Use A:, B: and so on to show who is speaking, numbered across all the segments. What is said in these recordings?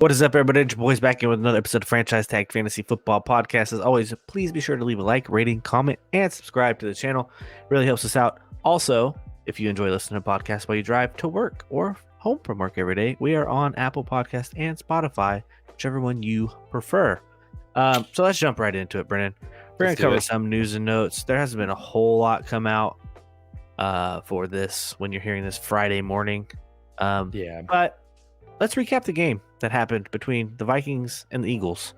A: What is up, everybody? It's your boys back in with another episode of Franchise Tag Fantasy Football Podcast. As always, please be sure to leave a like, rating, comment, and subscribe to the channel. It really helps us out. Also, if you enjoy listening to podcasts while you drive to work or home from work every day, we are on Apple Podcast and Spotify, whichever one you prefer. So let's jump right into it, Brennan. We're going to cover some news and notes. There hasn't been a whole lot come out for this when you're hearing this Friday morning. But let's recap the game that happened between the Vikings and the Eagles.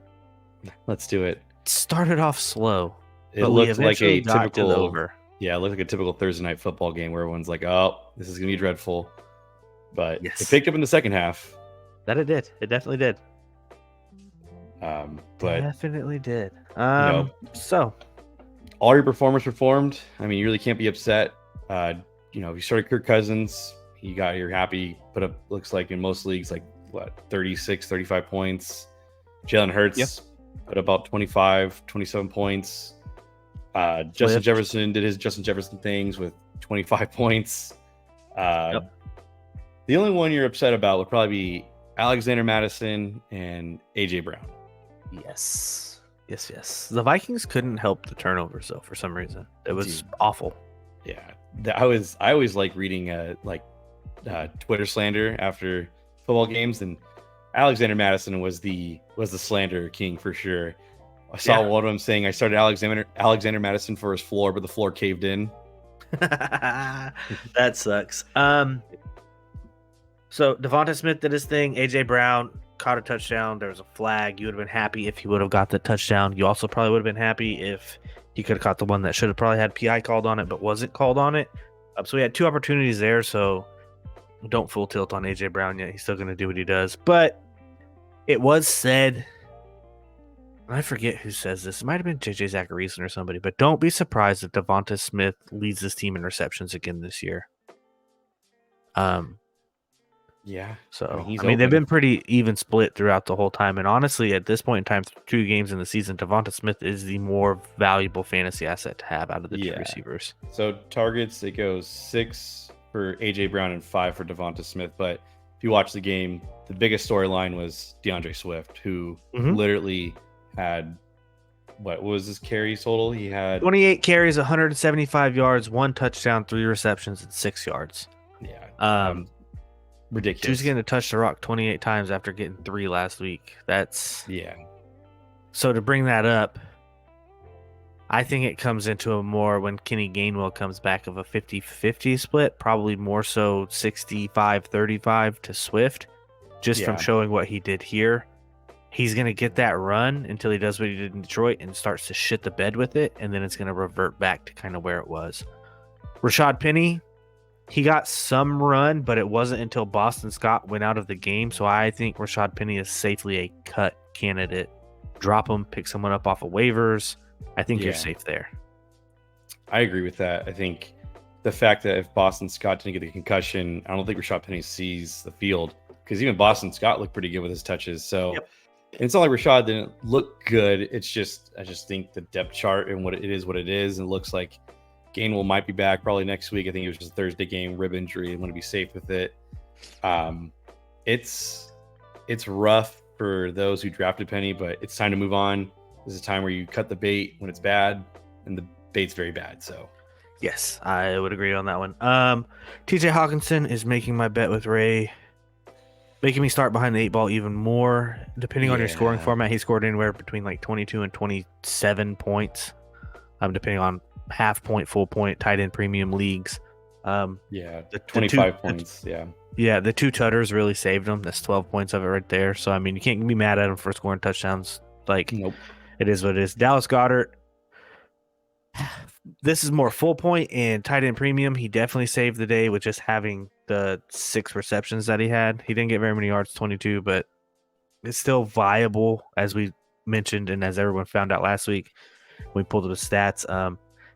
B: Let's do it.
A: Started off slow.
B: It looked like a typical it looked like a typical Thursday night football game where everyone's like, "Oh, this is gonna be dreadful." But it picked up in the second half.
A: That it did. It definitely did.
B: Definitely
A: did.
B: So all your performers performed. I mean, you really can't be upset. You started Kirk Cousins. You're happy. Put up, looks like in most leagues, like 36, 35 points. Jalen Hurts put up about 25, 27 points. Justin Jefferson did his Justin Jefferson things with 25 points. The only one you're upset about would probably be Alexander Mattison and AJ Brown.
A: Yes. The Vikings couldn't help the turnovers though for some reason. It was awful.
B: Yeah, I always like reading Twitter slander after football games, and Alexander Mattison was the slander king for sure. I saw one of them saying I started Alexander Mattison for his floor, but the floor caved in.
A: That sucks. So Devonta Smith did his thing. AJ Brown caught a touchdown. There was a flag. You would have been happy if he would have got the touchdown. You also probably would have been happy if he could have caught the one that should have probably had PI called on it, but wasn't called on it. So we had two opportunities there. So don't full tilt on AJ Brown yet. He's still going to do what he does. But it was said, and I forget who says this. It might have been JJ Zacharyson or somebody, but don't be surprised if Devonta Smith leads this team in receptions again this year. So they've been pretty even split throughout the whole time. And honestly, at this point in time, 2 games in the season, Devonta Smith is the more valuable fantasy asset to have out of the two receivers.
B: So targets, it goes 6 for AJ Brown and 5 for Devonta Smith. But if you watch the game, the biggest storyline was DeAndre Swift, who literally had what was his carries total? He had
A: 28 carries, 175 yards, 1 touchdown, 3 receptions, and 6 yards.
B: Ridiculous.
A: He was getting to touch the rock 28 times after getting 3 last week. So to bring that up, I think it comes into a more when Kenny Gainwell comes back of a 50-50 split, probably more so 65-35 to Swift, just from showing what he did here. He's going to get that run until he does what he did in Detroit and starts to shit the bed with it, and then it's going to revert back to kind of where it was. Rashad Penny, he got some run, but it wasn't until Boston Scott went out of the game, so I think Rashad Penny is safely a cut candidate. Drop him, pick someone up off of waivers. I think you're safe there.
B: I agree with that. I think the fact that if Boston Scott didn't get a concussion, I don't think Rashad Penny sees the field, because even Boston Scott looked pretty good with his touches. So it's not like Rashad didn't look good. It's just, I just think the depth chart and what it is, and it looks like Gainwell might be back probably next week. I think it was just a Thursday game, rib injury. I want to be safe with it. It's rough for those who drafted Penny, but it's time to move on. This is a time where you cut the bait when it's bad, and the bait's very bad. So,
A: yes, I would agree on that one. TJ Hawkinson is making my bet with Ray, making me start behind the 8 ball even more. Depending on your scoring format, he scored anywhere between like 22 and 27 points, depending on half point, full point, tight end premium leagues.
B: The 25 points.
A: The 2 tutters really saved him. That's 12 points of it right there. So I mean, you can't be mad at him for scoring touchdowns. Nope. It is what it is. Dallas Goedert, this is more full point and tight end premium. He definitely saved the day with just having the 6 receptions that he had. He didn't get very many yards, 22, but it's still viable, as we mentioned and as everyone found out last week. We pulled up the stats.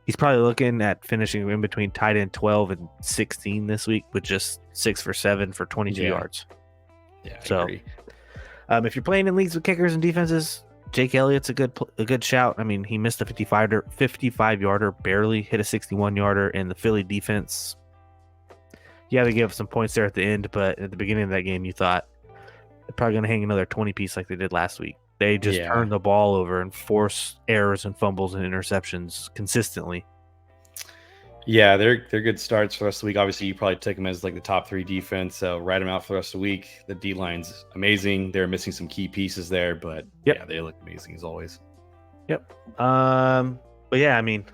A: He's probably looking at finishing in between tight end 12 and 16 this week with just 6 for 7 for 22 yards.
B: I agree.
A: If you're playing in leagues with kickers and defenses, Jake Elliott's a good shout. I mean, he missed a 55-yarder, barely hit a 61-yarder, and the Philly defense, they gave up some points there at the end, but at the beginning of that game, you thought They're probably going to hang another 20 piece like they did last week. They just
B: Yeah.
A: turn the ball over and force errors and fumbles and interceptions consistently.
B: Yeah, they're good starts for the rest of the week. Obviously, you probably took them as like the top 3 defense, so write them out for the rest of the week. The D line's amazing. They're missing some key pieces there, but
A: Yep.
B: yeah, they look amazing as always.
A: Yep. But yeah, I mean,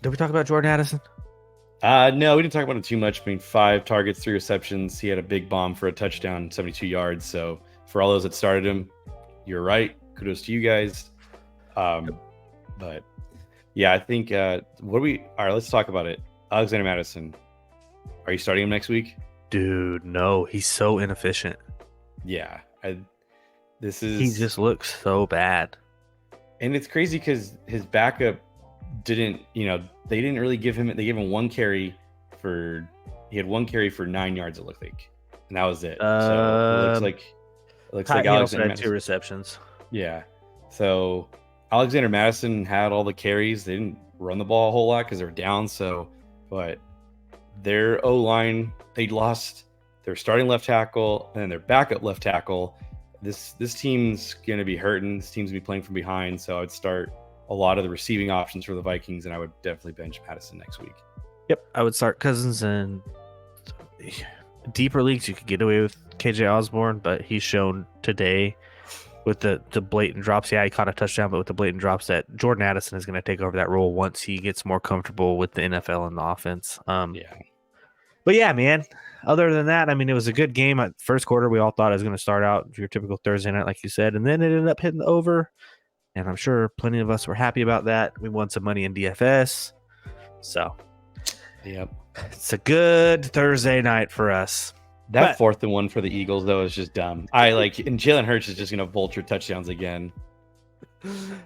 A: did we talk about Jordan Addison?
B: No, we didn't talk about it too much. I mean, 5 targets, 3 receptions. He had a big bomb for a touchdown, 72 yards. So for all those that started him, you're right. Kudos to you guys. But yeah, I think all right, let's talk about it. Alexander Madison. Are you starting him next week?
A: Dude, no, he's so inefficient.
B: Yeah.
A: He just looks so bad.
B: And it's crazy because his backup didn't, they didn't really give him, they gave him 1 carry he had 1 carry for 9 yards, it looked like. And that was it. So it looks like
A: He also
B: Alexander
A: had 2 receptions.
B: Yeah. So Alexander Madison had all the carries. They didn't run the ball a whole lot because they were down. But their O-line, they lost their starting left tackle and their backup left tackle. This team's going to be hurting. This team's going to be playing from behind. So I would start a lot of the receiving options for the Vikings, and I would definitely bench Madison next week.
A: Yep, I would start Cousins, and deeper leagues you could get away with KJ Osborne, but he's shown today with the blatant drops. Yeah, he caught a touchdown, but with the blatant drops that Jordan Addison is going to take over that role once he gets more comfortable with the NFL and the offense.
B: Yeah.
A: But yeah, man, other than that, I mean, it was a good game. At first quarter, we all thought it was going to start out your typical Thursday night, like you said, and then it ended up hitting the over. And I'm sure plenty of us were happy about that. We won some money in DFS. So,
B: yep,
A: it's a good Thursday night for us.
B: That 4th and 1 for the Eagles, though, is just dumb. And Jalen Hurts is just going to vulture touchdowns again.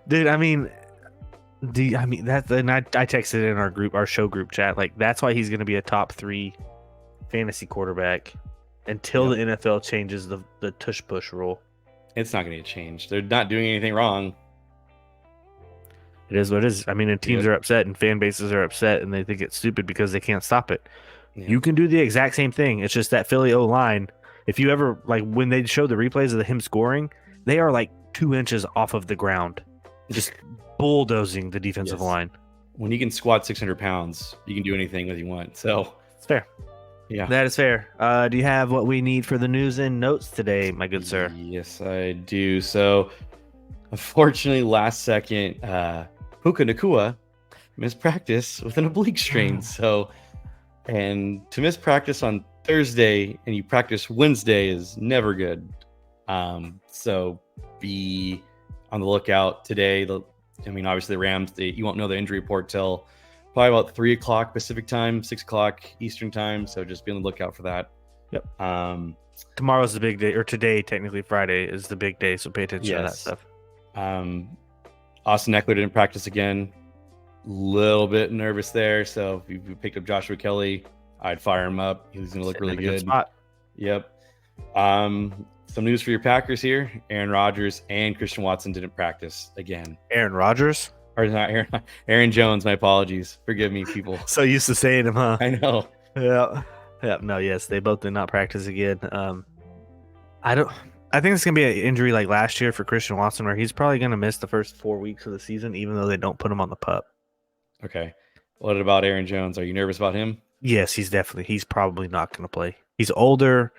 A: Dude, I mean, that's, and I texted in our show group chat, like, that's why he's going to be a top 3 fantasy quarterback until the NFL changes the tush push rule.
B: It's not going to change. They're not doing anything wrong.
A: It is what it is. I mean, and teams are upset and fan bases are upset and they think it's stupid because they can't stop it. Yeah. You can do the exact same thing. It's just that Philly O-line, if you ever, like, when they show the replays of him scoring, they are like 2 inches off of the ground, just bulldozing the defensive line.
B: When you can squat 600 pounds, you can do anything that you want. So
A: it's fair.
B: Yeah,
A: that is fair. Do you have what we need for the news and notes today, my good sir?
B: Yes, I do. So, unfortunately, last second, Puka Nacua missed practice with an oblique strain. And to miss practice on Thursday and you practice Wednesday is never good. So be on the lookout today. Obviously the Rams, you won't know the injury report till probably about 3 o'clock Pacific time, 6 o'clock Eastern time. So just be on the lookout for that.
A: Yep. Tomorrow's the big day, or today, technically Friday, is the big day. So pay attention to that stuff.
B: Austin Eckler didn't practice again. Little bit nervous there. So if you picked up Joshua Kelly, I'd fire him up. He's going to look really good.
A: Spot.
B: Yep. Some news for your Packers here. Aaron Rodgers and Christian Watson didn't practice again.
A: Aaron Rodgers?
B: Or not Aaron Jones. My apologies. Forgive me, people.
A: So used to saying him, huh?
B: I know.
A: Yeah. No, yes, they both did not practice again. I think it's going to be an injury like last year for Christian Watson, where he's probably going to miss the first 4 weeks of the season, even though they don't put him on the PUP.
B: Okay. What about Aaron Jones? Are you nervous about him?
A: Yes, he's probably not going to play. He's older.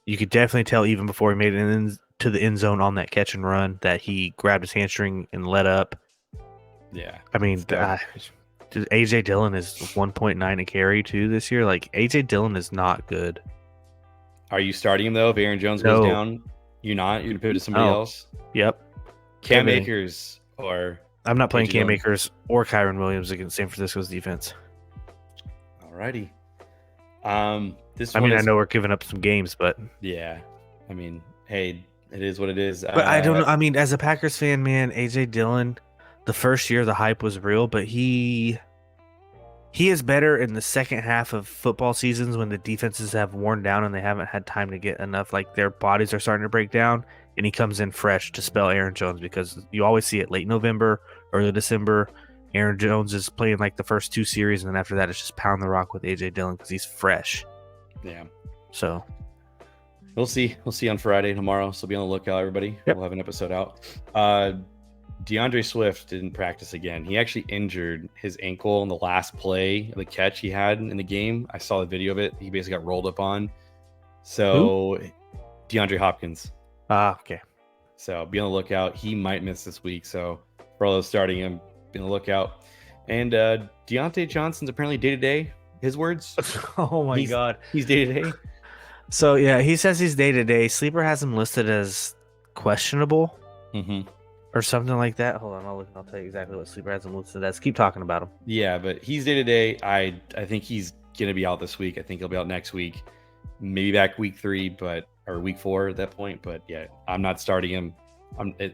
A: You could definitely tell even before he made it to the end zone on that catch and run that he grabbed his hamstring and let up.
B: Yeah.
A: I mean, AJ Dillon is 1.9 a carry too this year. Like, AJ Dillon is not good.
B: Are you starting him though? If Aaron Jones goes down, you're not. You're gonna pivot to somebody else.
A: Yep.
B: Cam Akers or
A: I'm not playing Cam Akers or Kyron Williams against San Francisco's defense.
B: Alrighty.
A: I know we're giving up some games, but
B: yeah. I mean, hey, it is what it is.
A: But I don't know. I mean, as a Packers fan, man, AJ Dillon, the first year the hype was real, but he is better in the second half of football seasons when the defenses have worn down and they haven't had time to get enough, like their bodies are starting to break down, and he comes in fresh to spell Aaron Jones, because you always see it late November, early December. Aaron Jones is playing like the first 2 series, and then after that it's just pound the rock with AJ Dillon because he's fresh.
B: Yeah.
A: So
B: We'll see. We'll see on Friday tomorrow. So be on the lookout, everybody.
A: Yep.
B: We'll have an episode out. DeAndre Swift didn't practice again. He actually injured his ankle on the last play of the catch he had in the game. I saw the video of it. He basically got rolled up on. So DeAndre Hopkins.
A: Okay.
B: So be on the lookout. He might miss this week. So for all those starting him, be on the lookout. And Deontay Johnson's apparently day-to-day. His words.
A: Oh my God.
B: He's day-to-day.
A: So yeah, he says he's day-to-day. Sleeper has him listed as questionable.
B: Mm-hmm.
A: Or something like that. Hold on, I'll tell you exactly what Sleeper has him listed as. Keep talking about him.
B: Yeah, but he's day-to-day. I think he's gonna be out this week. I think he'll be out next week. Maybe back week 3, or week 4 at that point. But yeah, I'm not starting him.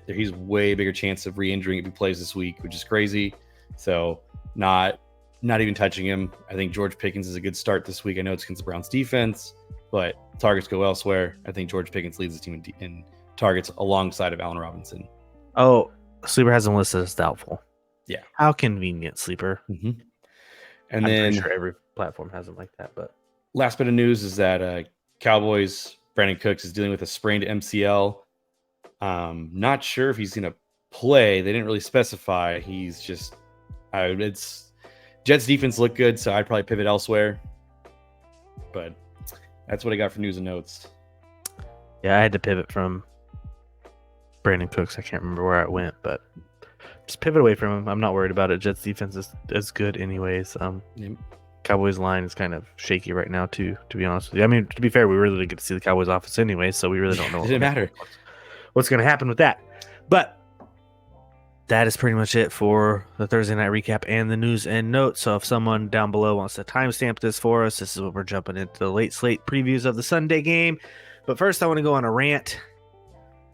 B: He's way bigger chance of re-injuring if he plays this week, which is crazy. So not even touching him. I think George Pickens is a good start this week. I know it's against the Browns defense, but targets go elsewhere. I think George Pickens leads the team in targets alongside of Allen Robinson.
A: Oh, Sleeper has him listed as doubtful.
B: Yeah.
A: How convenient, Sleeper.
B: Mm-hmm. And
A: I'm
B: then
A: pretty sure every platform has him like that. But
B: last bit of news is that Cowboys Brandon Cooks is dealing with a sprained MCL. Not sure if he's going to play. They didn't really specify. He's just it's Jets defense looked good, so I'd probably pivot elsewhere. But that's what I got for news and notes.
A: yeah, I had to pivot from Brandon Cooks. I can't remember where I went, but just pivot away from him. I'm not worried about it. Jets defense is good anyways.
B: Yep.
A: Cowboys line is kind of shaky right now too, to be honest with you. I mean, to be fair, we really didn't get to see the Cowboys offense anyway, so we really don't know
B: It didn't matter
A: what's going to happen with that. But that is pretty much it for the Thursday night recap and the news and notes. So if someone down below wants to timestamp this for us, this is what we're jumping into the late slate previews of the Sunday game. But first, I want to go on a rant.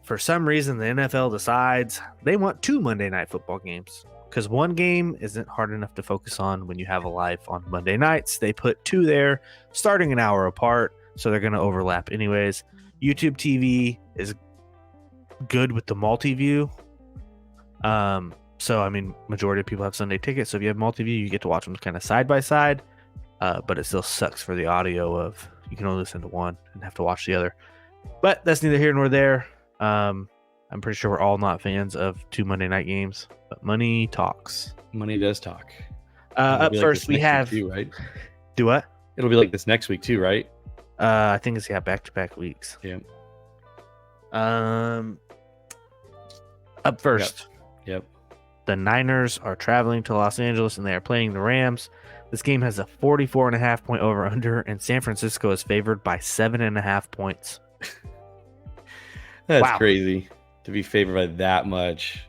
A: For some reason, the NFL decides they want 2 Monday night football games because one game isn't hard enough to focus on when you have a life on Monday nights. They put 2 there, starting an hour apart, so they're going to overlap anyways. YouTube TV is good with the multi-view. So, I mean, majority of people have Sunday tickets, so if you have multi-view, you get to watch them kind of side by side, but it still sucks for the audio of you can only listen to one and have to watch the other. But that's neither here nor there. I'm pretty sure we're all not fans of 2 Monday night games, but money talks.
B: Money does talk.
A: Up first, we have
B: too, right?
A: Do what?
B: It'll be like this next week too, right?
A: I think it's back-to-back weeks.
B: Yeah.
A: Up first.
B: Yep.
A: The Niners are traveling to Los Angeles and they are playing the Rams. This game has a 44.5 point over under, and San Francisco is favored by 7.5 points.
B: That's crazy to be favored by that much,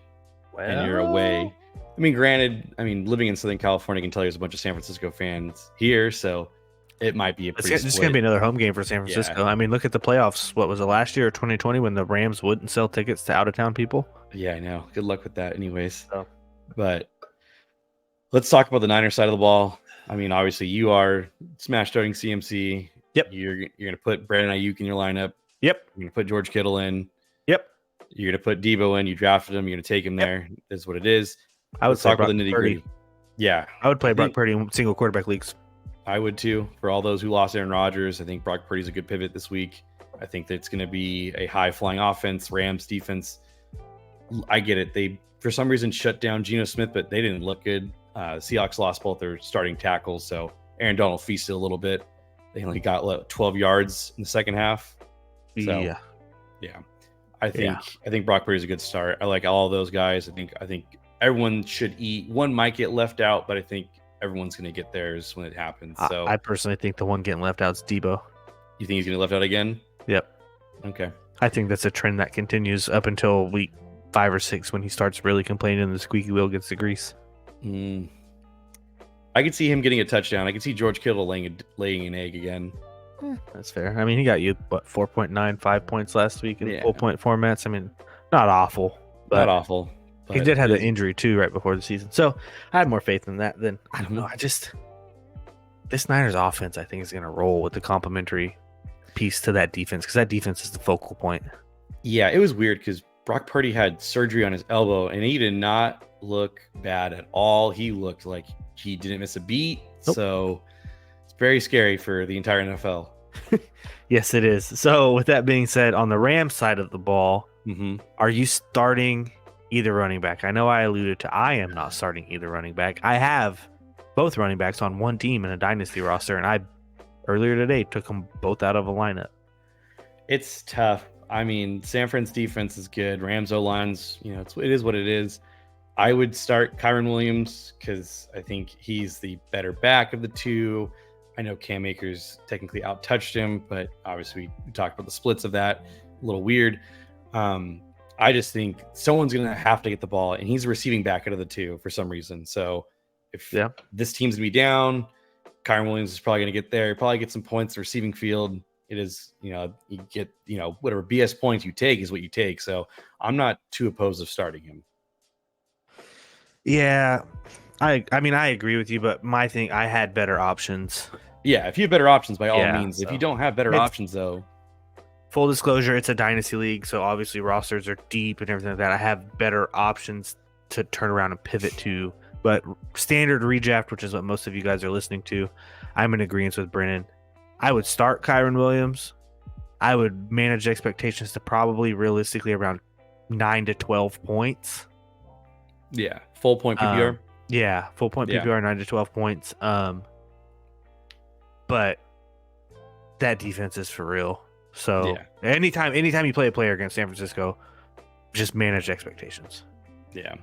B: and you're away. I mean, granted, living in Southern California, I can tell there's a bunch of San Francisco fans here, so it might be
A: It's just going to be another home game for San Francisco. Yeah. I mean, look at the playoffs. What was it, last year or 2020 when the Rams wouldn't sell tickets to out-of-town people?
B: Yeah, I know. Good luck with that anyways. But let's talk about the Niners side of the ball. I mean, obviously, you are smash starting CMC.
A: Yep.
B: You're going to put Brandon Ayuk in your lineup.
A: Yep.
B: You're going to put George Kittle in.
A: Yep.
B: You're going to put Debo in. You drafted him. You're going to take him there. That's what it is.
A: I would
B: talk about the nitty-gritty. Yeah.
A: I would play Brock Purdy in single quarterback leagues.
B: I would too. For all those who lost Aaron Rodgers, I think Brock Purdy's a good pivot this week. I think that it's going to be a high-flying offense. Rams defense, I get it. They, for some reason, shut down Geno Smith, but they didn't look good. Seahawks lost both their starting tackles, so Aaron Donald feasted a little bit. They only got 12 yards in the second half. So, yeah. I think Brock Purdy's a good start. I like all of those guys. I think everyone should eat. One might get left out, but I think everyone's going to get theirs when it happens. So
A: I personally think the one getting left out is Debo.
B: You think he's going to get left out again?
A: Yep.
B: Okay.
A: I think that's a trend that continues up until week 5 or 6 when he starts really complaining and the squeaky wheel gets the grease.
B: I could see him getting a touchdown. I could see George Kittle laying an egg again.
A: That's fair. I mean, he got you, 4.95 points last week in full point formats. I mean, not awful. But
B: not awful.
A: He did have the injury, too, right before the season. So I had more faith in that than, I don't know. This Niners offense, I think, is going to roll with the complementary piece to that defense because that defense is the focal point.
B: Yeah, it was weird because Brock Purdy had surgery on his elbow, and he did not look bad at all. He looked like he didn't miss a beat. Nope. So it's very scary for the entire NFL.
A: Yes, it is. So, with that being said, on the Rams side of the ball,
B: Mm-hmm.
A: are you starting either running back? I know I alluded to I am not starting either running back. I have both running backs on one team in a dynasty roster, and I earlier today took them both out of a lineup.
B: It's tough. I mean, San Fran's defense is good. Rams O line's, it is what it is. I would start Kyron Williams because I think he's the better back of the two. I know Cam Akers technically out-touched him, but obviously we talked about the splits of that. A little weird. I just think someone's going to have to get the ball, and he's a receiving back out of the two for some reason. So if this team's going to be down, Kyron Williams is probably going to get there. He'll probably get some points receiving field. It is, you get, whatever BS points you take is what you take. So I'm not too opposed to starting him.
A: Yeah, I mean I agree with you, but my thing, I had better options.
B: Yeah, if you have better options, by all means.
A: So
B: if you don't have better options, though,
A: full disclosure, it's a dynasty league, so obviously rosters are deep and everything like that. I have better options to turn around and pivot to, but standard redraft, which is what most of you guys are listening to, I'm in agreement with Brennan. I would start Kyron Williams. I would manage expectations to probably realistically around 9 to 12 points.
B: Yeah, full point PPR.
A: Full point PPR, 9 to 12 points. But that defense is for real. So anytime you play a player against San Francisco, just manage expectations.
B: Yeah.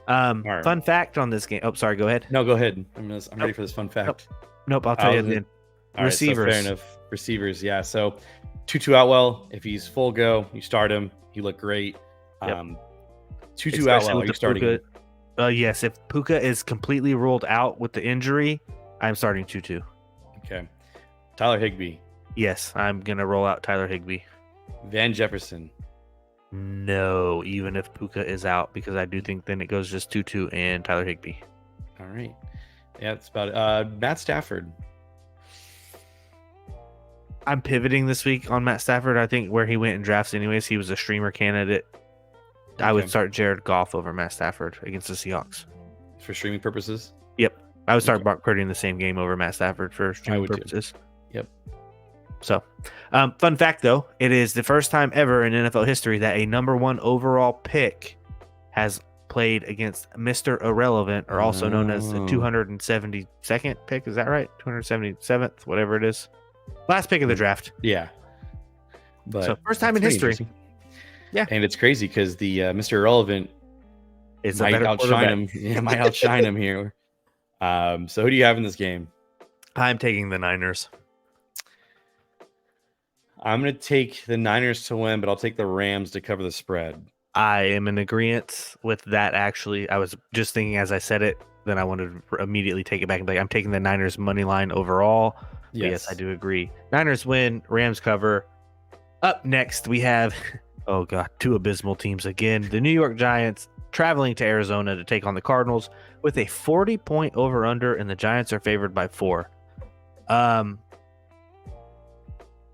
A: Right. Fun fact on this game. Oh, sorry. Go ahead.
B: No, go ahead. I'm ready for this fun fact.
A: Nope. I'll tell you then. Receivers.
B: Right, so fair enough. Receivers. Yeah. So Tutu Atwell, if he's full go, you start him. He looked great. Tutu Atwell, are you starting him?
A: Yes. If Puka is completely ruled out with the injury, I'm starting Tutu.
B: Okay. Tyler Higbee.
A: Yes, I'm gonna roll out Tyler Higbee.
B: Van Jefferson.
A: No, even if Puka is out, because I do think then it goes just Tutu and Tyler Higbee.
B: All right. Yeah, that's about it. Matt Stafford.
A: I'm pivoting this week on Matt Stafford. I think where he went in drafts anyways, he was a streamer candidate. Okay. I would start Jared Goff over Matt Stafford against the Seahawks.
B: For streaming purposes?
A: Yep. I would start Brock Purdy in the same game over Matt Stafford for streaming purposes.
B: Yep.
A: So, fun fact though, it is the first time ever in NFL history that a number 1 overall pick has played against Mr. Irrelevant, or also known as the 272nd pick. Is that right? 277th, whatever it is. Last pick of the draft.
B: Yeah. But
A: so first time in history. Yeah.
B: And it's crazy because the Mr. Irrelevant might outshine him. Yeah, might outshine him here. So who do you have in this game?
A: I'm taking the Niners.
B: I'm going to take the Niners to win, but I'll take the Rams to cover the spread.
A: I am in agreement with that, actually. I was just thinking as I said it, then I wanted to immediately take it back and be like, I'm taking the Niners money line overall. Yes, I do agree. Niners win, Rams cover. Up next, we have, two abysmal teams again. The New York Giants traveling to Arizona to take on the Cardinals with a 40-point over-under, and the Giants are favored by 4.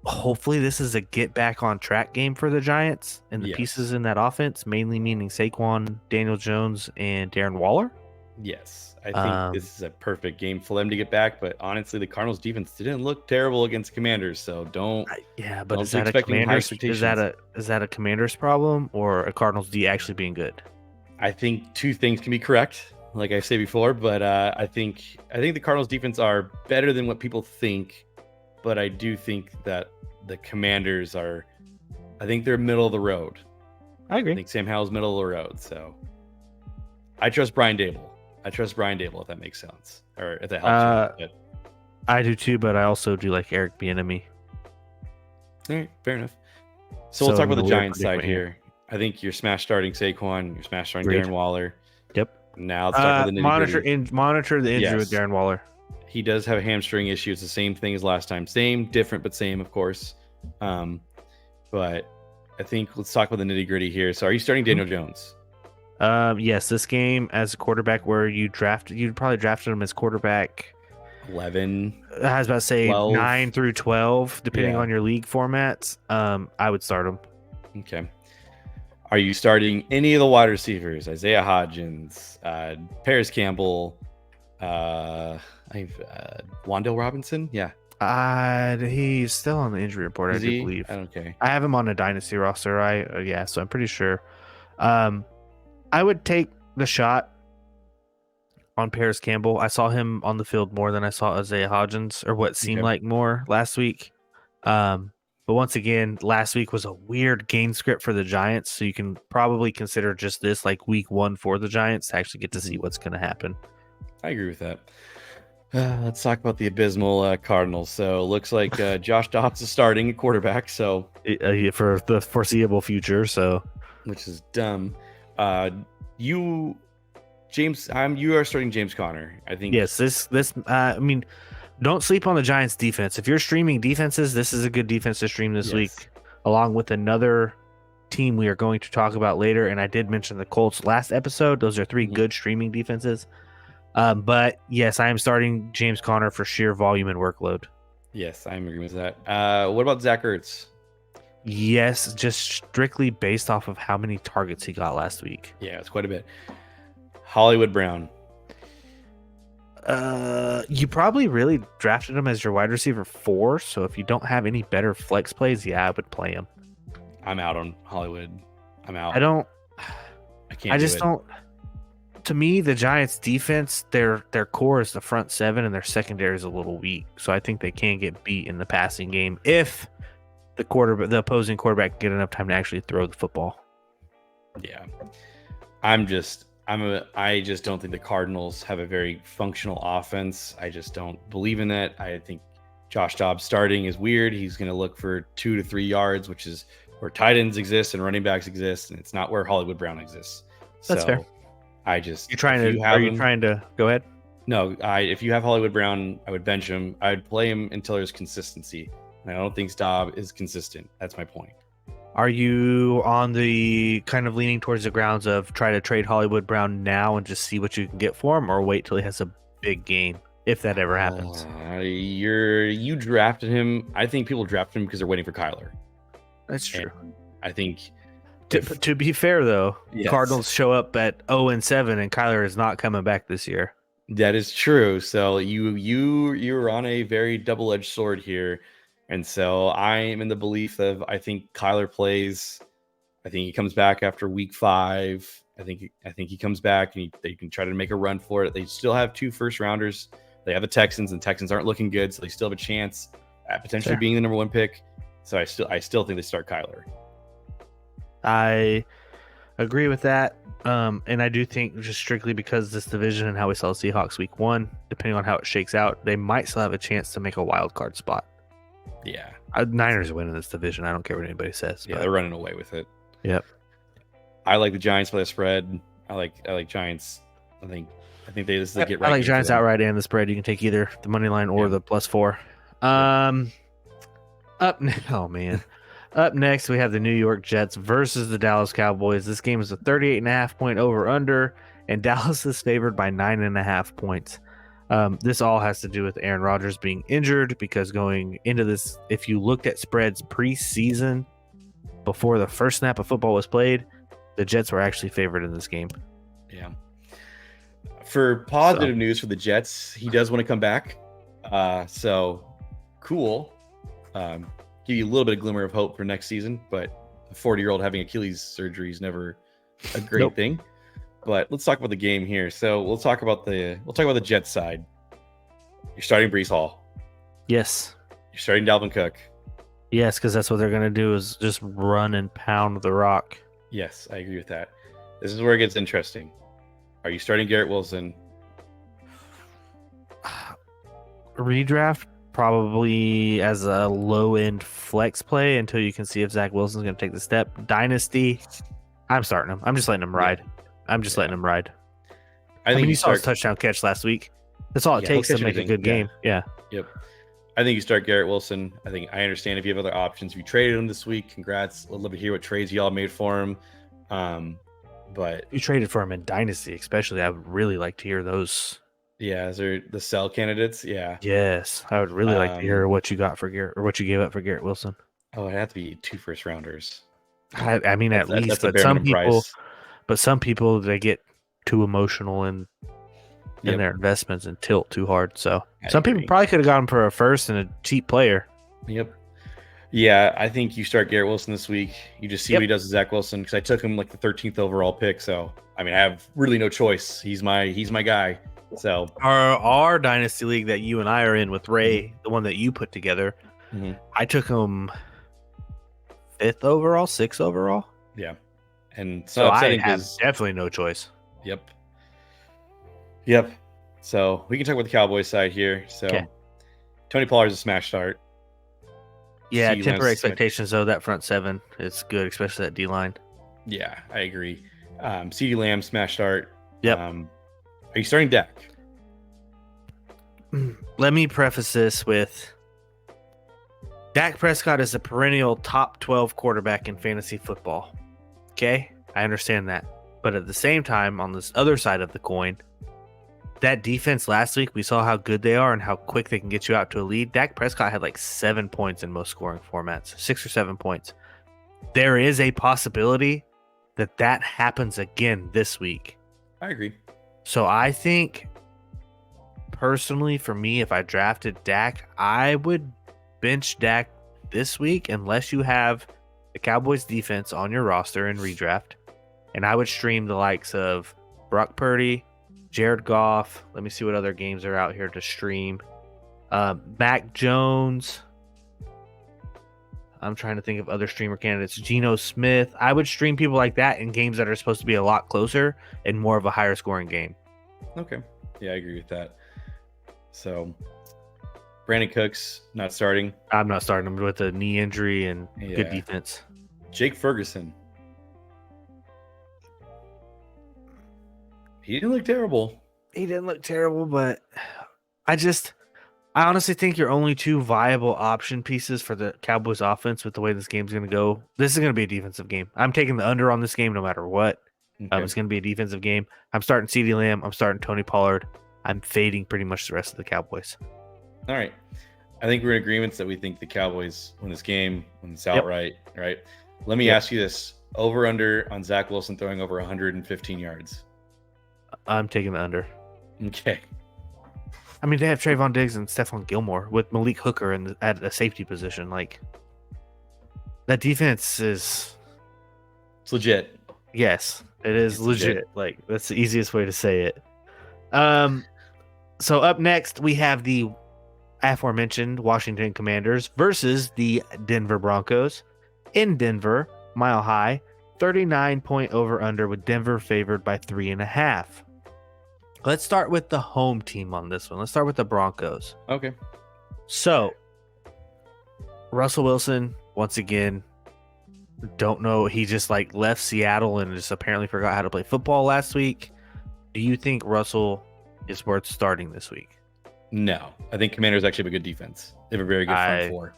A: Hopefully this is a get back on track game for the Giants and the pieces in that offense, mainly meaning Saquon, Daniel Jones, and Darren Waller.
B: Yes, I think this is a perfect game for them to get back. But honestly, the Cardinals defense didn't look terrible against Commanders, so don't.
A: But is that a Commanders? Is that a Commanders problem or a Cardinals D actually being good?
B: I think two things can be correct, like I said before. But I think the Cardinals defense are better than what people think. But I do think that the Commanders are. I think they're middle of the road.
A: I agree.
B: I think Sam Howell's middle of the road, so I trust Brian Dable. If that makes sense, or if that helps.
A: I do too, but I also do like Eric Bieniemy.
B: All right, fair enough. So we'll talk about the Giants side here. I think you're smash starting Saquon. You're smash starting Darren Waller.
A: Yep.
B: Now let's talk about the nitty-gritty.
A: Monitor the injury with Darren Waller.
B: He does have a hamstring issue. It's the same thing as last time. Same, different, but same, of course. But I think let's talk about the nitty-gritty here. So are you starting Daniel Jones?
A: Yes, this game as a quarterback where you'd probably drafted him as quarterback
B: 11.
A: I was about to say
B: 12.
A: 9 through 12, depending on your league formats. I would start him.
B: Okay. Are you starting any of the wide receivers? Isaiah Hodgins, Paris Campbell, Wandale Robinson? Yeah.
A: He's still on the injury report, I
B: Is
A: do
B: he?
A: believe.
B: Okay.
A: I have him on a dynasty roster. Yeah, so I'm pretty sure. Um, I would take the shot on Paris Campbell. I saw him on the field more than I saw Isaiah Hodgins, or what seemed
B: Okay.
A: like more last week. Um, but once again, last week was a weird game script for the Giants, so you can probably consider just this like week one for the Giants to actually get to see
B: Mhm.
A: what's going to happen.
B: I agree with that. Let's talk about the abysmal Cardinals. So it looks like Josh Dobbs is starting at quarterback. So
A: For the foreseeable future. So
B: which is dumb. Uh, you, James, you are starting James Conner. I think.
A: yes, I mean, don't sleep on the Giants defense. If you're streaming defenses, this is a good defense to stream this
B: Yes.
A: week, along with another team we are going to talk about later. And I did mention the Colts last episode. Those are three
B: Mhm.
A: good streaming defenses. But yes, I am starting James Conner for sheer volume and workload.
B: Yes, I'm agreeing with that. What about Zach Ertz?
A: Yes, just strictly based off of how many targets he got last week.
B: Yeah, it's quite a bit. Hollywood Brown.
A: You probably really drafted him as your wide receiver 4. So if you don't have any better flex plays, yeah, I would play him.
B: I'm out on Hollywood. I'm out.
A: I don't.
B: I can't.
A: I
B: do
A: just
B: it.
A: don't. To me, the Giants' defense, their core is the front seven, and their secondary is a little weak. So I think they can get beat in the passing game if the opposing quarterback can get enough time to actually throw the football.
B: Yeah. I just don't think the Cardinals have a very functional offense. I just don't believe in that. I think Josh Dobbs starting is weird. He's going to look for 2 to 3 yards, which is where tight ends exist and running backs exist, and it's not where Hollywood Brown exists.
A: That's fair.
B: I just
A: Are you trying to go ahead?
B: No, if you have Hollywood Brown, I would bench him. I would play him until there's consistency. And I don't think Staub is consistent. That's my point.
A: Are you on the kind of leaning towards the grounds of try to trade Hollywood Brown now and just see what you can get for him, or wait till he has a big game if that ever happens?
B: You drafted him. I think people drafted him because they're waiting for Kyler.
A: That's true.
B: And I think
A: To be fair, though,
B: Yes.
A: Cardinals show up at 0-7, and Kyler is not coming back this year.
B: that is true. So you're on a very double-edged sword here. And so I am in the belief of I think Kyler plays. I think he comes back after week 5. I think he comes back and they can try to make a run for it. They still have 2 first rounders. They have the Texans, and Texans aren't looking good, so they still have a chance at potentially
A: Fair.
B: being the number 1 pick. So I still think they start Kyler.
A: I agree with that. And I do think just strictly because this division and how we saw the Seahawks week 1, depending on how it shakes out, they might still have a chance to make a wild card spot.
B: Yeah.
A: Niners winning this division. I don't care what anybody says.
B: Yeah,
A: but
B: they're running away with it.
A: Yep.
B: I like the Giants by the spread. I like Giants. I think this is a get right.
A: I like
B: game for
A: Giants
B: them.
A: outright and the spread. You can take either the money line or
B: Yeah.
A: the +4. Oh man. Up next, we have the New York Jets versus the Dallas Cowboys. This game is a 38.5-point over/under, and Dallas is favored by 9.5 points. This all has to do with Aaron Rodgers being injured, because going into this, if you looked at spreads preseason before the first snap of football was played, the Jets were actually favored in this game.
B: Yeah. For positive news for the Jets, he does want to come back. So cool. Give you a little bit of glimmer of hope for next season, but a 40-year-old having Achilles surgery is never a great thing. But let's talk about the game here. So we'll talk about the Jets side. You're starting Breece Hall.
A: Yes.
B: You're starting Dalvin Cook.
A: Yes, because that's what they're going to do is just run and pound the rock.
B: Yes, I agree with that. This is where it gets interesting. Are you starting Garrett Wilson?
A: Redraft probably as a low-end flex play until you can see if Zach Wilson's going to take the step. Dynasty, I'm starting him. I'm just letting him ride. Letting him ride. I mean, you saw his touchdown catch last week. That's all it takes to make a good game. Yeah.
B: Yep. I think you start Garrett Wilson. I understand if you have other options. If you traded him this week, congrats. I'd love to hear what trades y'all made for him. But
A: you traded for him in Dynasty, especially. I would really like to hear those.
B: Yeah, is there the sell candidates? Yeah.
A: Yes, I would really like to hear what you got for Garrett, or what you gave up for Garrett Wilson.
B: Oh, it'd have to be 2 first rounders.
A: I mean, at least, but some people, they get too emotional and and
B: Yep.
A: their investments and tilt too hard. So
B: I
A: some people
B: agree.
A: probably could have gone for a first and a cheap player.
B: Yep. Yeah, I think you start Garrett Wilson this week. You just see what
A: Yep.
B: he does with Zach Wilson because I took him like the 13th overall pick. So I mean, I have really no choice. He's my guy. So
A: Our dynasty league that you and I are in with Ray,
B: Mhm.
A: the one that you put together,
B: Mhm.
A: I took him 5th overall, 6th overall.
B: Yeah, and it's
A: So
B: not
A: I
B: upsetting
A: have
B: because
A: definitely no choice.
B: yep, yep. So we can talk about the Cowboys side here.
A: Okay.
B: So Tony Pollard's a smash start.
A: Yeah,
B: CeeDee Lamb's
A: temper
B: a smash.
A: expectations though. That front seven is good, especially that D line.
B: Yeah, I agree. CeeDee Lamb smash start.
A: Yep.
B: Are you starting Dak?
A: Let me preface this with Dak Prescott is a perennial top 12 quarterback in fantasy football. Okay? I understand that. But at the same time, on this other side of the coin, that defense last week, we saw how good they are and how quick they can get you out to a lead. Dak Prescott had like 7 points in most scoring formats, 6 or 7 points. There is a possibility that happens again this week.
B: I agree.
A: So I think, personally, for me, if I drafted Dak, I would bench Dak this week unless you have the Cowboys defense on your roster in redraft. And I would stream the likes of Brock Purdy, Jared Goff. Let me see what other games are out here to stream. Mac Jones. I'm trying to think of other streamer candidates. Geno Smith. I would stream people like that in games that are supposed to be a lot closer and more of a higher scoring game.
B: Okay. Yeah, I agree with that. So Brandon Cooks not starting.
A: I'm not starting him with a knee injury and good
B: Yeah.
A: defense.
B: Jake Ferguson. He didn't look terrible.
A: He didn't look terrible, but I honestly think your only two viable option pieces for the Cowboys offense with the way this game's going to go, this is going to be a defensive game. I'm taking the under on this game no matter what.
B: Okay.
A: It's going to be a defensive game. I'm starting CeeDee Lamb. I'm starting Tony Pollard. I'm fading pretty much the rest of the Cowboys.
B: All right. I think we're in agreement that we think the Cowboys win this game, win this outright. Right. Let me ask you this. Over under on Zach Wilson throwing over 115 yards.
A: I'm taking the under.
B: Okay.
A: I mean, they have Trayvon Diggs and Stephon Gilmore with Malik Hooker at a safety position. Like, that defense is...
B: It's legit.
A: Yes, it is
B: It's
A: legit. Like, that's the easiest way to say it. So up next, we have the aforementioned Washington Commanders versus the Denver Broncos in Denver, Mile High, 39-point over-under with Denver favored by 3.5. Let's start with the home team on this one. Let's start with the Broncos.
B: Okay.
A: So, Russell Wilson, once again, don't know. He just like left Seattle and just apparently forgot how to play football last week. Do you think Russell is worth starting this week?
B: No. I think Commanders actually have a good defense. They have a very good front four.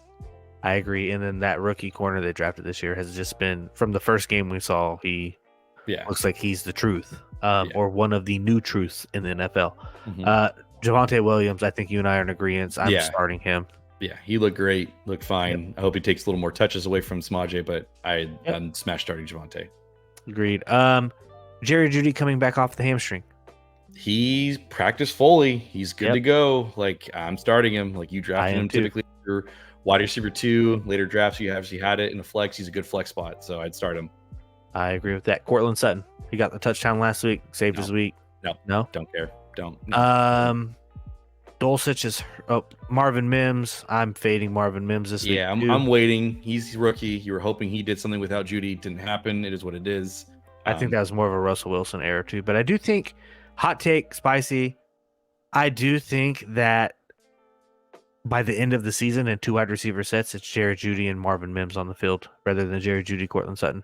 A: I agree. And then that rookie corner they drafted this year has just been, from the first game we saw, he looks like he's the truth, or one of the new truths in the NFL.
B: Mm-hmm.
A: Javonte Williams, I think you and I are in agreement. I'm starting him.
B: Yeah, he looked great, looked fine. Yep. I hope he takes a little more touches away from Smaje, but I'm smash starting Javonte.
A: Agreed. Jerry Jeudy coming back off the hamstring.
B: He's practiced fully. He's good to go. Like, I'm starting him. Like, you drafted him typically for wide receiver 2. Later drafts, you actually had it in a flex. He's a good flex spot, so I'd start him.
A: I agree with that. Cortland Sutton, he got the touchdown last week, saved his week. No,
B: don't care. Don't.
A: No. Dulcich is Marvin Mims. I'm fading Marvin Mims this week.
B: Yeah, I'm waiting. He's rookie. You were hoping he did something without Jeudy. Didn't happen. It is what it is.
A: I think that was more of a Russell Wilson error too. But I do think, hot take, spicy, I do think that by the end of the season in 2 wide receiver sets, it's Jerry Jeudy and Marvin Mims on the field rather than Jerry Jeudy, Cortland Sutton.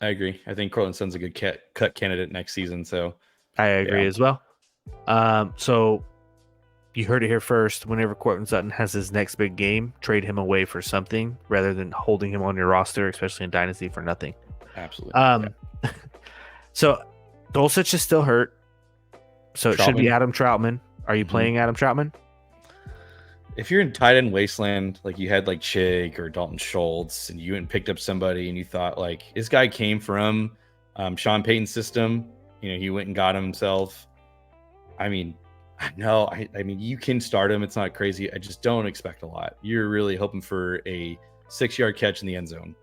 B: I agree. I think Cortland Sutton's a good cut candidate next season. So
A: I agree as well. So you heard it here first. Whenever Cortland Sutton has his next big game, trade him away for something rather than holding him on your roster, especially in Dynasty, for nothing.
B: Absolutely.
A: So Dulcich is still hurt. So it should be Adam Troutman. Are you playing Adam Troutman?
B: If you're in tight end wasteland, like you had like Chig or Dalton Schultz, and you went and picked up somebody and you thought like this guy came from Sean Payton's system, he went and got him himself. I mean, No, I mean, you can start him. It's not crazy. I just don't expect a lot. You're really hoping for a 6-yard catch in the end zone.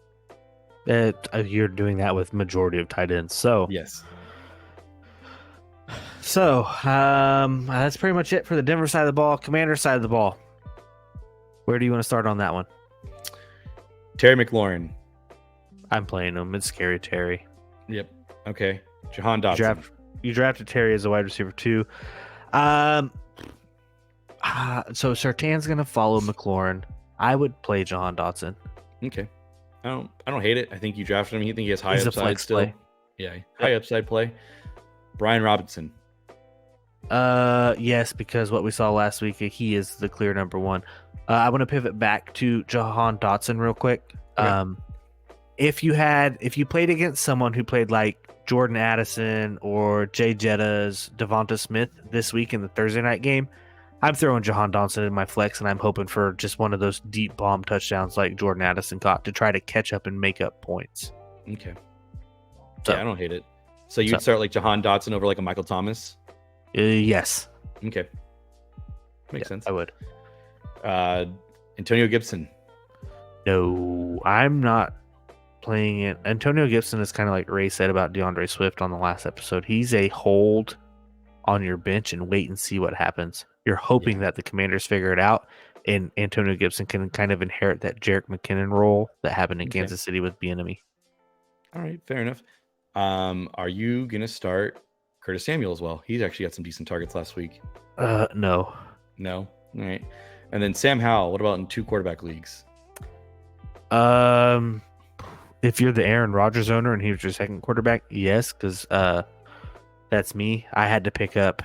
A: You're doing that with majority of tight ends. So
B: Yes.
A: that's pretty much it for the Denver side of the ball. Commander side of the ball. Where do you want to start on that one?
B: Terry McLaurin.
A: I'm playing him. It's scary Terry.
B: Yep. Okay. Jahan Dotson.
A: You drafted Terry as a wide receiver too. So Sertan's gonna follow McLaurin. I would play Jahan Dotson.
B: Okay. I don't hate it. I think you drafted him. You think he has high
A: He's a
B: upside
A: flex
B: still.
A: play.
B: Yeah, high upside play. Brian Robinson.
A: Yes, because what we saw last week, he is the clear number one. I want to pivot back to Jahan Dotson real quick.
B: Okay.
A: If you played against someone who played like Jordan Addison or Jay Jetta's Devonta Smith this week in the Thursday night game, I'm throwing Jahan Dotson in my flex, and I'm hoping for just one of those deep bomb touchdowns like Jordan Addison got to try to catch up and make up points.
B: Okay.
A: So,
B: yeah, I don't hate it. So you'd start like Jahan Dotson over like a Michael Thomas?
A: Yes.
B: Okay. Makes sense.
A: I would.
B: Antonio Gibson.
A: No, I'm not playing it. Antonio Gibson is kind of like Ray said about DeAndre Swift on the last episode. He's a hold on your bench and wait and see what happens. You're hoping that the Commanders figure it out, and Antonio Gibson can kind of inherit that Jerick McKinnon role that happened in Kansas City with Bieniemy.
B: All right, fair enough. Are you gonna start Curtis Samuel as well? He's actually got some decent targets last week.
A: No.
B: All right. And then Sam Howell. What about in 2 quarterback leagues?
A: If you're the Aaron Rodgers owner and he was your second quarterback, yes, because that's me. I had to pick up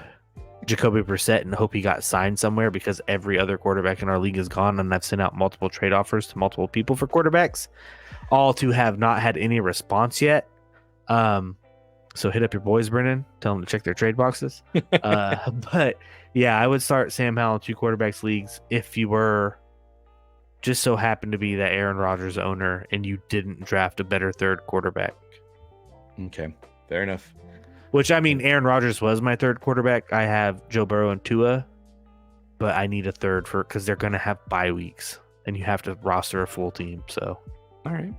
A: Jacoby Brissett and hope he got signed somewhere because every other quarterback in our league is gone, and I've sent out multiple trade offers to multiple people for quarterbacks, all to have not had any response yet. So hit up your boys, Brennan. Tell them to check their trade boxes. But yeah, I would start Sam Howell in 2 quarterbacks leagues if you were just so happened to be that Aaron Rodgers owner and you didn't draft a better third quarterback.
B: Okay, fair enough.
A: Which, I mean, Aaron Rodgers was my third quarterback. I have Joe Burrow and Tua, but I need a third because they're going to have bye weeks and you have to roster a full team. So,
B: all right.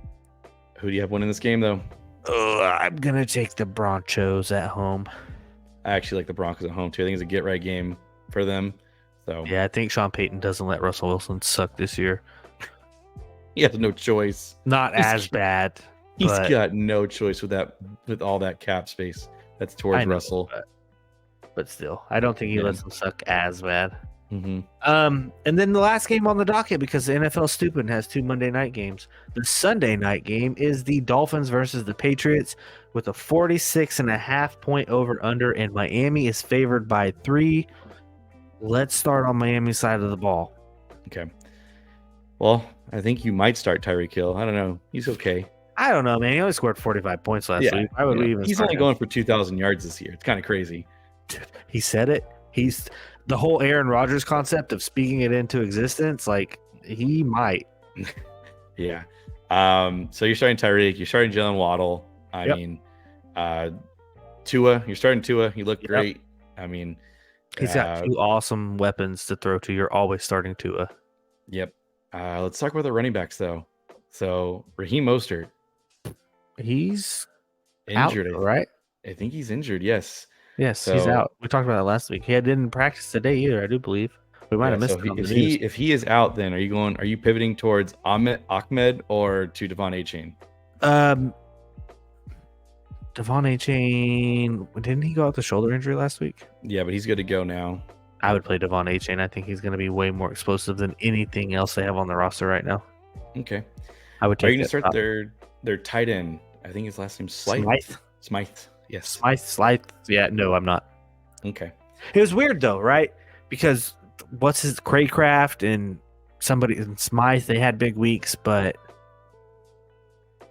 B: Who do you have winning this game, though?
A: I'm going to take the Broncos at home.
B: I actually like the Broncos at home, too. I think it's a get-right game for them. So
A: yeah, I think Sean Payton doesn't let Russell Wilson suck this year.
B: He has no choice.
A: Not as bad.
B: He's got no choice with all that cap space that's towards Russell.
A: But still, I don't think he lets him suck as bad.
B: Mm-hmm.
A: And then the last game on the docket, because the NFL is stupid and has 2 Monday night games. The Sunday night game is the Dolphins versus the Patriots with a 46.5 point over under, and Miami is favored by 3. Let's start on Miami's side of the ball.
B: Okay. Well, I think you might start Tyreek Hill. I don't know. He's okay.
A: I don't know, man. He only scored 45 points last week. Why would we even
B: He's only going for 2,000 yards this year. It's kind of crazy.
A: Dude, he said it. He's the whole Aaron Rodgers concept of speaking it into existence. Like, he might.
B: Yeah. So you're starting Tyreek. You're starting Jalen Waddle. I mean, Tua. You're starting Tua. He looked great. I mean,
A: he's got 2 awesome weapons to throw to. You're always starting Tua.
B: Yep. Let's talk about the running backs, though. So Raheem Mostert.
A: He's
B: injured,
A: out, right?
B: I think he's injured. Yes.
A: Yes, he's out. We talked about that last week. He didn't practice today either, I do believe. We might have missed it.
B: If he is out, then are you pivoting towards Ahmed or to Devon A-Chain?
A: Devon A-Chain, didn't he go out the shoulder injury last week?
B: Yeah, but he's good to go now.
A: I would play Devon A-Chain. I think he's going to be way more explosive than anything else they have on the roster right now.
B: Okay.
A: I would take.
B: Are you going to start their tight end? I think his last name's Smythe. Yes.
A: Smythe. Yeah, no, I'm not.
B: Okay.
A: It was weird though, right? Because what's his Craycraft and somebody in Smythe, they had big weeks, but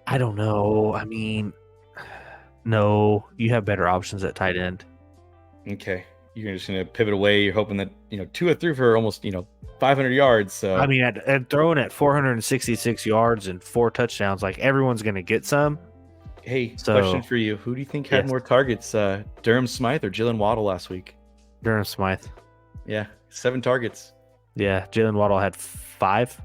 A: I don't know. I mean, no, you have better options at tight end.
B: Okay. You're just going to pivot away. You're hoping that, 2 or 3 for almost, 500 yards. So
A: I mean, at throwing at 466 yards and 4 touchdowns, like everyone's going to get some.
B: Hey, question for you. Who do you think had more targets, Durham Smythe or Jalen Waddle last week?
A: Durham Smythe.
B: Yeah, 7 targets.
A: Yeah, Jalen Waddle had 5.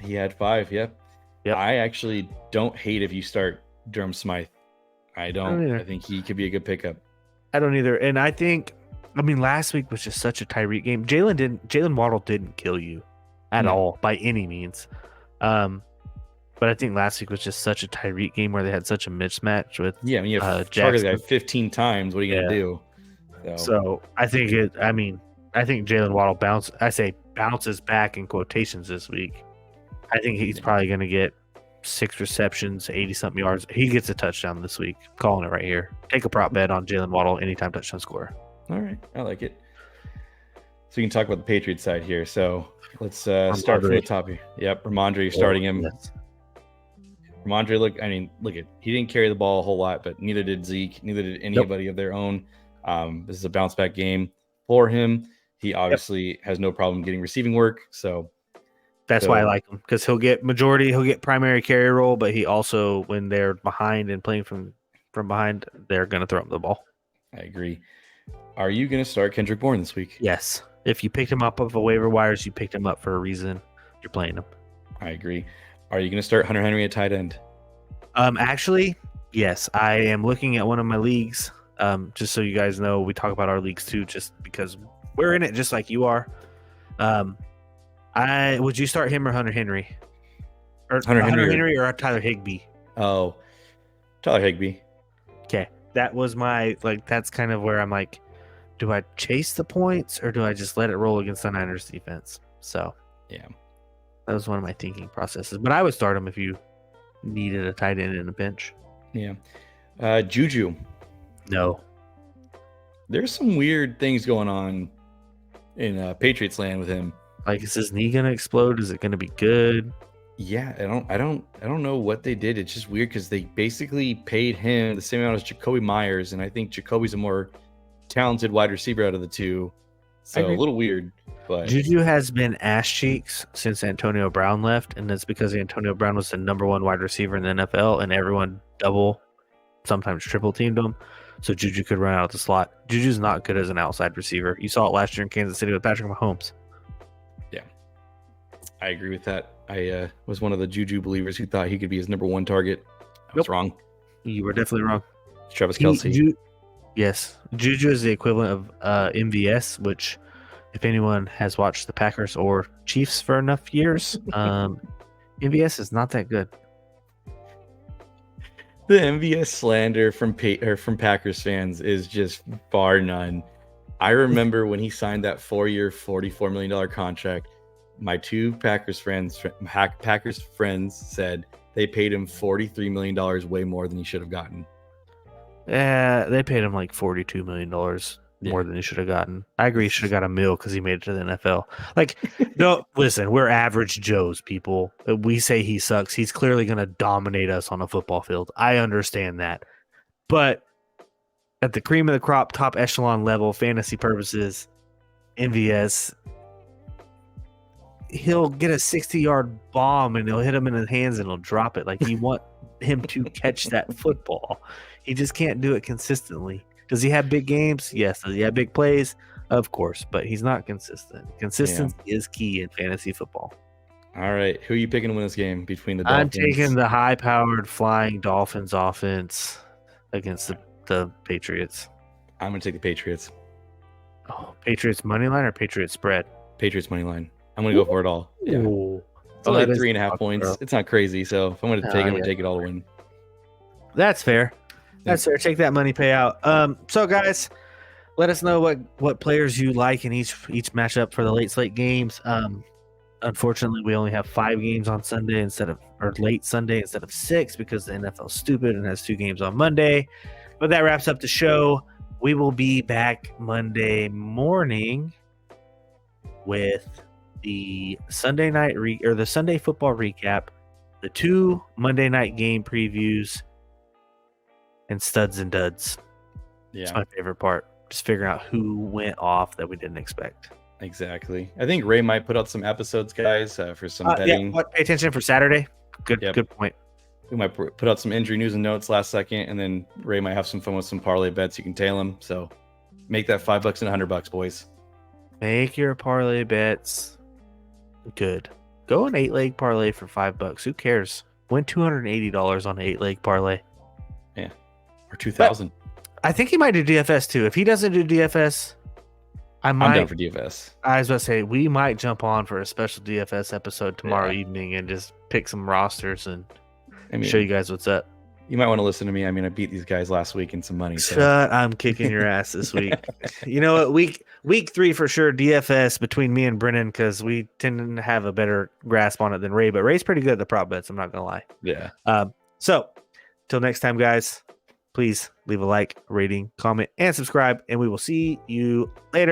B: He had 5. Yep.
A: Yep.
B: I actually don't hate if you start Durham Smythe. I don't.
A: either.
B: I think he could be a good pickup.
A: I don't either. And I think, last week was just such a Tyreek game. Jalen Waddle didn't kill you at
B: No.
A: all by any means. But I think last week was just such a Tyreek game where they had such a mismatch with
B: Yeah, I mean, you have targeted
A: Jackson.
B: the guy 15 times. What are you going to do?
A: So I think I think Jalen Waddle bounces back in quotations this week. I think he's probably going to get 6 receptions, 80-something yards. He gets a touchdown this week. Calling it right here. Take a prop bet on Jalen Waddle anytime touchdown score.
B: All right. I like it. So we can talk about the Patriots side here. So let's start from the top here. Yep. Ramondre, you're starting him.
A: Yes.
B: Ramondre, he didn't carry the ball a whole lot, but neither did Zeke. Neither did anybody of their own. This is a bounce back game for him. He obviously has no problem getting receiving work. So
A: that's why I like him, because he'll get primary carry role, but he also, when they're behind and playing from behind, they're going to throw him the ball.
B: I agree. Are you going to start Kendrick Bourne this week?
A: Yes. If you picked him up off the waiver wires, you picked him up for a reason. You're playing him.
B: I agree. Are you going to start Hunter Henry at tight end?
A: Actually, yes. I am looking at one of my leagues. Just so you guys know, we talk about our leagues too, just because we're in it just like you are. Would you start him or Hunter Henry? Or Hunter Henry or Tyler Higbee?
B: Oh, Tyler Higbee.
A: Okay. That was that's kind of where I'm like, do I chase the points or do I just let it roll against the Niners defense? So,
B: yeah.
A: That was one of my thinking processes. But I would start him if you needed a tight end in a pinch.
B: Yeah. Juju.
A: No.
B: There's some weird things going on in Patriots land with him.
A: Like, is his knee gonna explode? Is it gonna be good?
B: Yeah, I don't know what they did. It's just weird because they basically paid him the same amount as Jacoby Myers, and I think Jacoby's a more talented wide receiver out of the two. So a little weird. But
A: Juju has been ass cheeks since Antonio Brown left, and that's because Antonio Brown was the number 1 wide receiver in the NFL, and everyone double, sometimes triple teamed him. So Juju could run out of the slot. Juju's not good as an outside receiver. You saw it last year in Kansas City with Patrick Mahomes.
B: Yeah, I agree with that. I was one of the Juju believers who thought he could be his number 1 target. I was wrong.
A: You were definitely wrong.
B: It's Travis Kelce.
A: Yes. Juju is the equivalent of MVS, which, if anyone has watched the Packers or Chiefs for enough years, MVS is not that good.
B: The MVS slander from Packers fans is just bar none. I remember when he signed that 4-year, $44 million contract, my 2 Packers friends said they paid him $43 million way more than he should have gotten.
A: Yeah, they paid him like $42 million more than he should have gotten. I agree he should have got $1 million because he made it to the NFL. Like, no, listen, we're average Joes, people. We say he sucks. He's clearly going to dominate us on a football field. I understand that. But at the cream of the crop, top echelon level, fantasy purposes, MVS, he'll get a 60-yard bomb and he'll hit him in the hands and he'll drop it. Like, you want him to catch that football. He just can't do it consistently. Does he have big games? Yes. Does he have big plays? Of course, but he's not consistent. Consistency is key in fantasy football.
B: All right. Who are you picking to win this game between the Dolphins?
A: I'm taking the high-powered flying Dolphins offense against the Patriots.
B: I'm going to take the Patriots.
A: Oh, Patriots money line or Patriots spread?
B: Patriots money line. I'm going to go for it all. Yeah. It's only 3.5 points. Bro. It's not crazy. So if I'm going to take it, I'm going to take it all to win.
A: That's fair. That's fair. Take that money payout. So guys, let us know what players you like in each matchup for the late slate games. Unfortunately, we only have 5 games on Sunday late Sunday instead of 6 because the NFL's stupid and has 2 games on Monday. But that wraps up the show. We will be back Monday morning with the Sunday night or the Sunday football recap, the 2 Monday night game previews, and studs and duds.
B: Yeah.
A: It's my favorite part. Just figuring out who went off that we didn't expect.
B: Exactly. I think Ray might put out some episodes, guys, for some betting.
A: Yeah, pay attention for Saturday. Good point.
B: We might put out some injury news and notes last second, and then Ray might have some fun with some parlay bets. You can tail him. So Make that $5 and $100, boys.
A: Make your parlay bets good. Go an 8-leg parlay for $5. Who cares? Win $280 on an 8-leg parlay.
B: Yeah, or 2,000.
A: I think he might do DFS too. If he doesn't do DFS,
B: I'm down for DFS.
A: I was about to say we might jump on for a special DFS episode tomorrow evening and just pick some rosters and show you guys what's up.
B: You might want to listen to me. I mean, I beat these guys last week in some money.
A: So. I'm kicking your ass this week. You know what? Week 3 for sure. DFS between me and Brennan because we tend to have a better grasp on it than Ray. But Ray's pretty good at the prop bets. I'm not gonna lie.
B: Yeah.
A: So till next time, guys. Please leave a like, rating, comment, and subscribe, and we will see you later.